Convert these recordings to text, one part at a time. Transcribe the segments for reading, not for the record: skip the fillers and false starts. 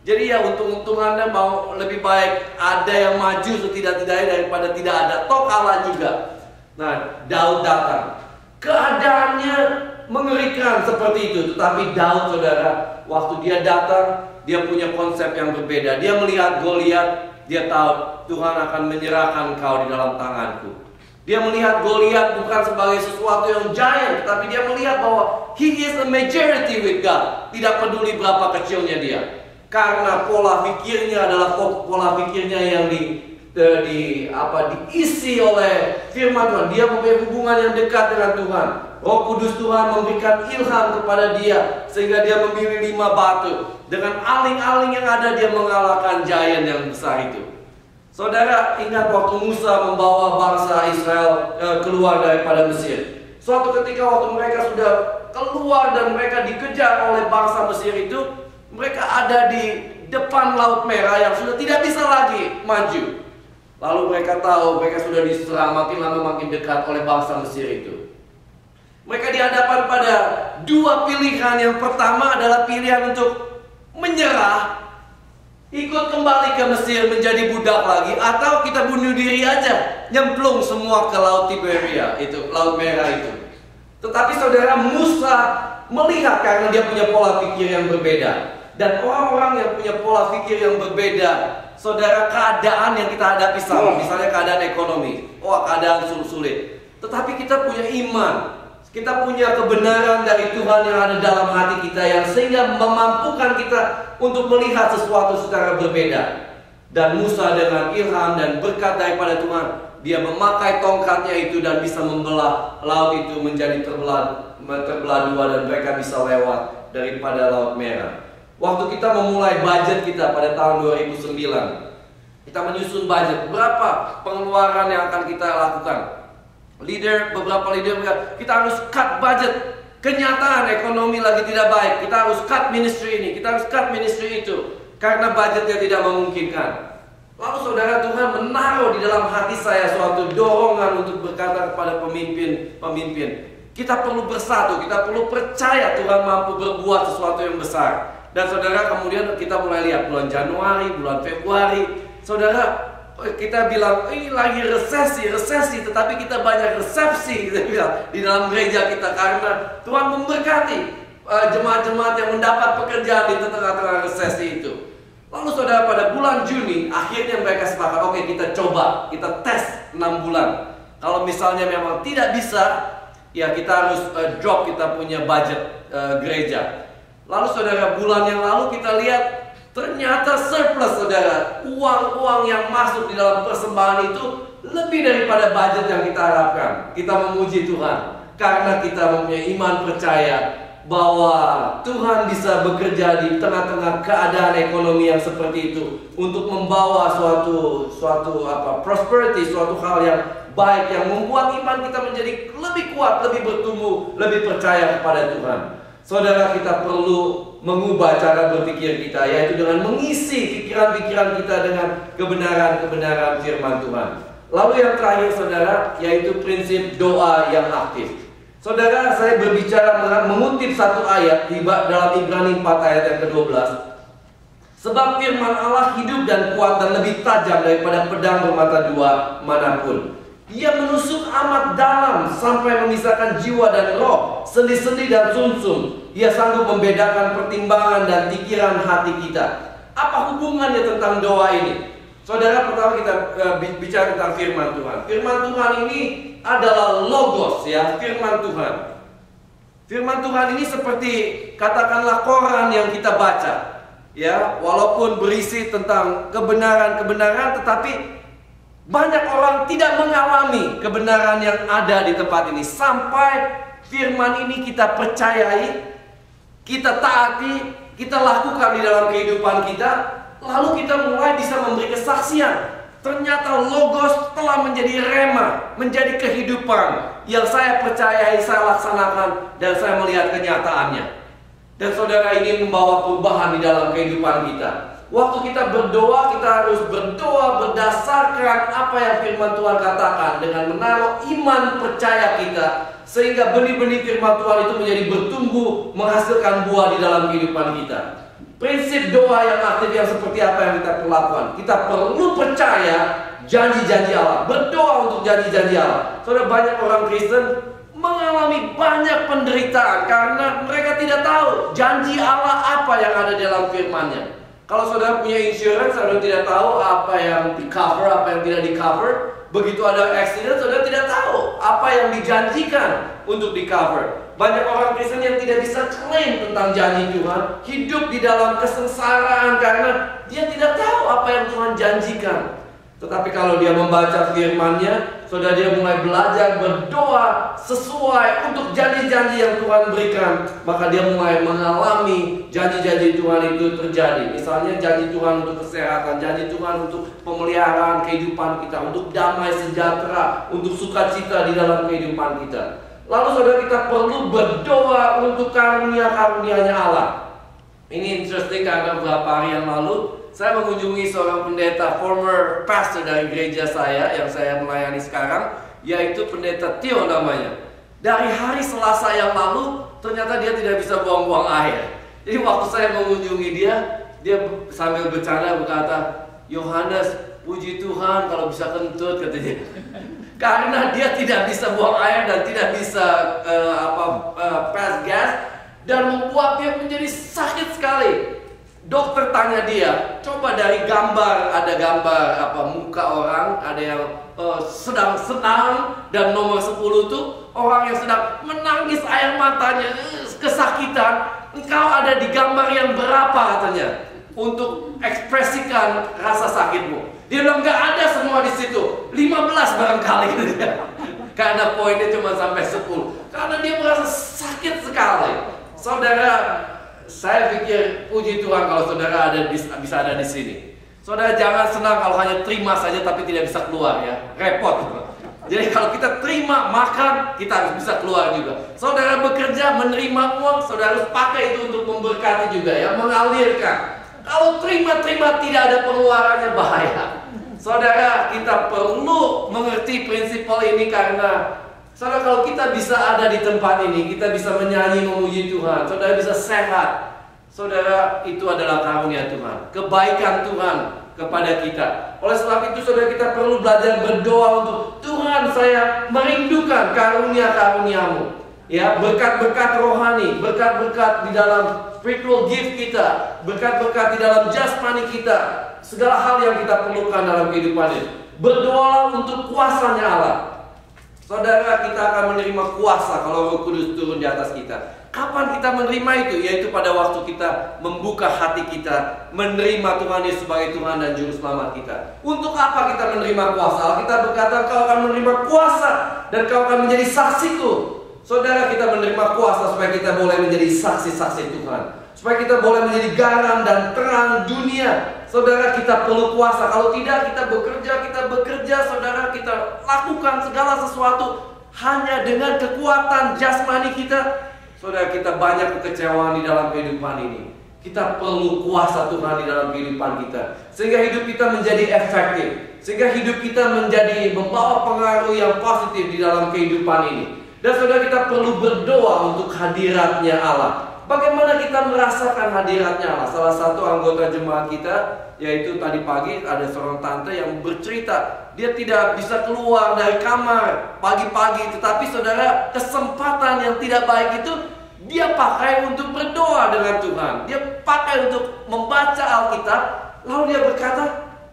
Jadi ya untung-untung Anda mau lebih baik ada yang maju setidak-tidaknya daripada tidak ada. Toh kalah juga. Nah, Daud datang. Keadaannya mengerikan seperti itu. Tetapi Daud, saudara, waktu dia datang, dia punya konsep yang berbeda. Dia melihat Goliat, dia tahu Tuhan akan menyerahkan kau di dalam tanganku. Dia melihat Goliat bukan sebagai sesuatu yang giant, tapi dia melihat bahwa he is a majority with God. Tidak peduli berapa kecilnya dia. Karena pola pikirnya adalah pola pikirnya yang diisi oleh firman Tuhan. Dia mempunyai hubungan yang dekat dengan Tuhan. Roh Kudus Tuhan memberikan ilham kepada dia sehingga dia memilih 5 batu. Dengan aling-aling yang ada dia mengalahkan giant yang besar itu. Saudara ingat waktu Musa membawa bangsa Israel keluar daripada Mesir. Suatu ketika waktu mereka sudah keluar dan mereka dikejar oleh bangsa Mesir itu, mereka ada di depan Laut Merah yang sudah tidak bisa lagi maju. Lalu mereka tahu mereka sudah diserang, makin lama makin dekat oleh bangsa Mesir itu. Mereka dihadapkan pada 2 pilihan. Yang pertama adalah pilihan untuk menyerah, ikut kembali ke Mesir menjadi budak lagi, atau kita bunuh diri aja, nyemplung semua ke Laut Tiberia itu, Laut Merah itu. Tetapi saudara, Musa melihat karena dia punya pola pikir yang berbeda. Dan orang-orang yang punya pola pikir yang berbeda, saudara, keadaan yang kita hadapi sama, misalnya keadaan ekonomi, keadaan sulit. Tetapi kita punya iman, kita punya kebenaran dari Tuhan yang ada dalam hati kita, yang sehingga memampukan kita untuk melihat sesuatu secara berbeda. Dan Musa dengan ilham dan berkat daripada Tuhan, dia memakai tongkatnya itu dan bisa membelah laut itu menjadi terbelah 2 dan mereka bisa lewat daripada Laut Merah. Waktu kita memulai budget kita pada tahun 2009, kita menyusun budget, berapa pengeluaran yang akan kita lakukan. Beberapa leader kita harus cut budget. Kenyataan ekonomi lagi tidak baik, kita harus cut ministry ini, kita harus cut ministry itu, karena budgetnya tidak memungkinkan. Lalu saudara, Tuhan menaruh di dalam hati saya suatu dorongan untuk berkata kepada pemimpin, kita perlu bersatu, kita perlu percaya Tuhan mampu berbuat sesuatu yang besar. Dan saudara, kemudian kita mulai lihat bulan Januari, bulan Februari, saudara, kita bilang ini lagi resesi, tetapi kita banyak resepsi, kita bilang, di dalam gereja kita, karena Tuhan memberkati jemaat-jemaat yang mendapat pekerjaan di tengah-tengah resesi itu. Lalu saudara, pada bulan Juni akhirnya mereka sepakat, oke, kita coba, kita tes 6 bulan. Kalau misalnya memang tidak bisa, ya kita harus drop kita punya budget gereja. Lalu saudara, bulan yang lalu kita lihat ternyata surplus, saudara. Uang-uang yang masuk di dalam persembahan itu lebih daripada budget yang kita harapkan. Kita memuji Tuhan karena kita mempunyai iman percaya bahwa Tuhan bisa bekerja di tengah-tengah keadaan ekonomi yang seperti itu untuk membawa suatu prosperity, suatu hal yang baik yang membuat iman kita menjadi lebih kuat, lebih bertumbuh, lebih percaya kepada Tuhan. Saudara, kita perlu mengubah cara berpikir kita, yaitu dengan mengisi pikiran-pikiran kita dengan kebenaran-kebenaran firman Tuhan. Lalu yang terakhir saudara, yaitu prinsip doa yang aktif. Saudara, saya berbicara mengutip satu ayat dalam Ibrani 4 ayat yang ke-12. Sebab firman Allah hidup dan kuat dan lebih tajam daripada pedang bermata 2 manapun. Dia menusuk amat dalam sampai memisahkan jiwa dan roh, sendi-sendi dan sumsum. Dia sanggup membedakan pertimbangan dan pikiran hati kita. Apa hubungannya tentang doa ini? Saudara, pertama kita bicara tentang firman Tuhan. Firman Tuhan ini adalah logos, ya, firman Tuhan. Firman Tuhan ini seperti katakanlah koran yang kita baca, ya, walaupun berisi tentang kebenaran-kebenaran, tetapi banyak orang tidak mengalami kebenaran yang ada di tempat ini. Sampai firman ini kita percayai, kita taati, kita lakukan di dalam kehidupan kita, lalu kita mulai bisa memberi kesaksian. Ternyata logos telah menjadi rema, menjadi kehidupan yang saya percayai, saya laksanakan, dan saya melihat kenyataannya. Dan saudara, ini membawa perubahan di dalam kehidupan kita. Waktu kita berdoa, kita harus berdoa berdasarkan apa yang firman Tuhan katakan, dengan menaruh iman percaya kita, sehingga benih-benih firman Tuhan itu menjadi bertumbuh, menghasilkan buah di dalam kehidupan kita. Prinsip doa yang aktif yang seperti apa yang kita lakukan? Kita perlu percaya janji-janji Allah, berdoa untuk janji-janji Allah. Saudara, banyak orang Kristen mengalami banyak penderitaan karena mereka tidak tahu janji Allah apa yang ada dalam firman-Nya. Kalau saudara punya insurance, saudara tidak tahu apa yang di cover, apa yang tidak di cover. Begitu ada accident, saudara tidak tahu apa yang dijanjikan untuk di cover. Banyak orang Kristen yang tidak bisa klaim tentang janji Tuhan, hidup di dalam kesengsaraan karena dia tidak tahu apa yang Tuhan janjikan. Tetapi kalau dia membaca firman-Nya, saudara, dia mulai belajar berdoa sesuai untuk janji-janji yang Tuhan berikan, maka dia mulai mengalami janji-janji Tuhan itu terjadi. Misalnya janji Tuhan untuk kesehatan, janji Tuhan untuk pemeliharaan kehidupan kita, untuk damai sejahtera, untuk sukacita di dalam kehidupan kita. Lalu saudara, kita perlu berdoa untuk karunia-karunia-Nya Allah. Ini interesting karena beberapa hari yang lalu saya mengunjungi seorang pendeta, former pastor dari gereja saya yang saya melayani sekarang, yaitu pendeta Tio namanya. Dari hari Selasa yang lalu, ternyata dia tidak bisa buang-buang air. Jadi waktu saya mengunjungi dia sambil bercanda berkata, "Yohanes, puji Tuhan kalau bisa kentut," katanya. Karena dia tidak bisa buang air dan tidak bisa pass gas, dan membuat dia menjadi sakit sekali. Dokter tanya dia, coba dari gambar, ada gambar muka orang, ada yang sedang senang, dan nomor 10 itu orang yang sedang menangis air matanya, kesakitan. Engkau ada di gambar yang berapa katanya untuk ekspresikan rasa sakitmu? Dia bilang nggak ada semua di situ, 15 barangkali gitu ya. Karena poinnya cuma sampai 10. Karena dia merasa sakit sekali. Saudara, saya pikir puji Tuhan kalau saudara bisa ada di sini. Saudara, jangan senang kalau hanya terima saja tapi tidak bisa keluar ya. Repot. Jadi kalau kita terima makan, kita harus bisa keluar juga. Saudara bekerja menerima uang, saudara harus pakai itu untuk memberkati juga ya, mengalirkan. Kalau terima-terima tidak ada pengeluarannya, bahaya. Saudara, kita perlu mengerti prinsip ini karena saudara, kalau kita bisa ada di tempat ini, kita bisa menyanyi memuji Tuhan, saudara bisa sehat. Saudara, itu adalah karunia Tuhan, kebaikan Tuhan kepada kita. Oleh sebab itu saudara, kita perlu belajar berdoa untuk Tuhan, saya merindukan karunia-karuniamu. Ya, berkat-berkat rohani, berkat-berkat di dalam spiritual gift kita, berkat-berkat di dalam jasmani kita, segala hal yang kita perlukan dalam kehidupan ini. Berdoalah untuk kuasanya Allah. Saudara, kita akan menerima kuasa kalau Roh Kudus turun di atas kita. Kapan kita menerima itu? Yaitu pada waktu kita membuka hati kita, menerima Tuhan Yesus sebagai Tuhan dan Juru Selamat kita. Untuk apa kita menerima kuasa? Kita berkata, "Kau akan menerima kuasa dan kau akan menjadi saksiku." Saudara, kita menerima kuasa supaya kita boleh menjadi saksi-saksi Tuhan, supaya kita boleh menjadi garam dan terang dunia. Saudara, kita perlu kuasa. Kalau tidak, kita bekerja, saudara, kita lakukan segala sesuatu hanya dengan kekuatan jasmani kita. Saudara, kita banyak kekecewaan di dalam kehidupan ini. Kita perlu kuasa Tuhan di dalam kehidupan kita, sehingga hidup kita menjadi efektif, sehingga hidup kita menjadi membawa pengaruh yang positif di dalam kehidupan ini. Dan saudara, kita perlu berdoa untuk hadiratnya Allah. Bagaimana kita merasakan hadiratnya Allah? Salah satu anggota jemaat kita, yaitu tadi pagi ada seorang tante yang bercerita, dia tidak bisa keluar dari kamar pagi-pagi, tetapi saudara, kesempatan yang tidak baik itu dia pakai untuk berdoa dengan Tuhan. Dia pakai untuk membaca Alkitab. Lalu dia berkata,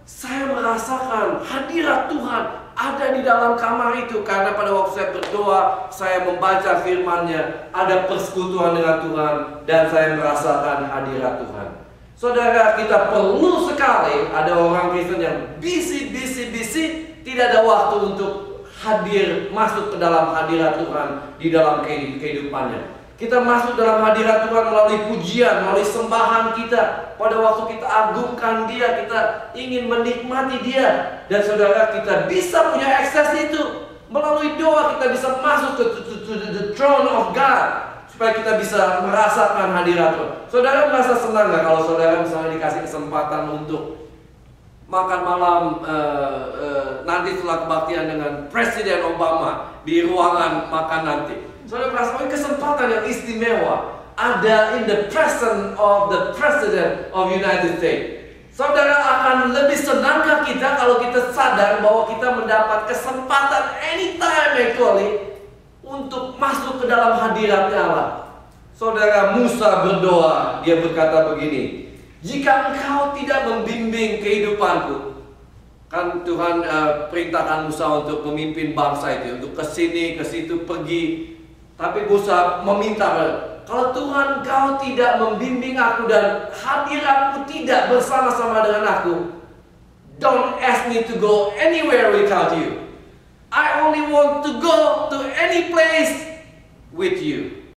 "Saya merasakan hadirat Tuhan ada di dalam kamar itu, karena pada waktu saya berdoa, saya membaca firman-Nya, ada persekutuan dengan Tuhan, dan saya merasakan hadirat Tuhan." Saudara, kita perlu sekali ada orang Kristen yang busy, tidak ada waktu untuk hadir, masuk ke dalam hadirat Tuhan di dalam kehidupannya. Kita masuk dalam hadirat Tuhan melalui pujian, melalui sembahan kita. Pada waktu kita agungkan Dia, kita ingin menikmati Dia. Dan saudara, kita bisa punya akses itu. Melalui doa kita bisa masuk ke the throne of God, supaya kita bisa merasakan hadirat Tuhan. Saudara merasa senang gak kalau saudara misalnya dikasih kesempatan untuk makan malam nanti setelah kebaktian dengan Presiden Obama di ruangan makan nanti? Saudara merasakan kesempatan yang istimewa ada in the presence of the President of United States. Saudara, akan lebih senangkah kita kalau kita sadar bahwa kita mendapat kesempatan anytime actually untuk masuk ke dalam hadiratnya Allah. Saudara, Musa berdoa, dia berkata begini, jika engkau tidak membimbing kehidupanku, kan Tuhan perintahkan Musa untuk memimpin bangsa itu, untuk ke sini, ke situ, pergi. Tapi Musa meminta, kalau Tuhan kau tidak membimbing aku dan hadiratmu tidak bersama-sama dengan aku, don't ask me to go anywhere without you. I only want to go to any place with you.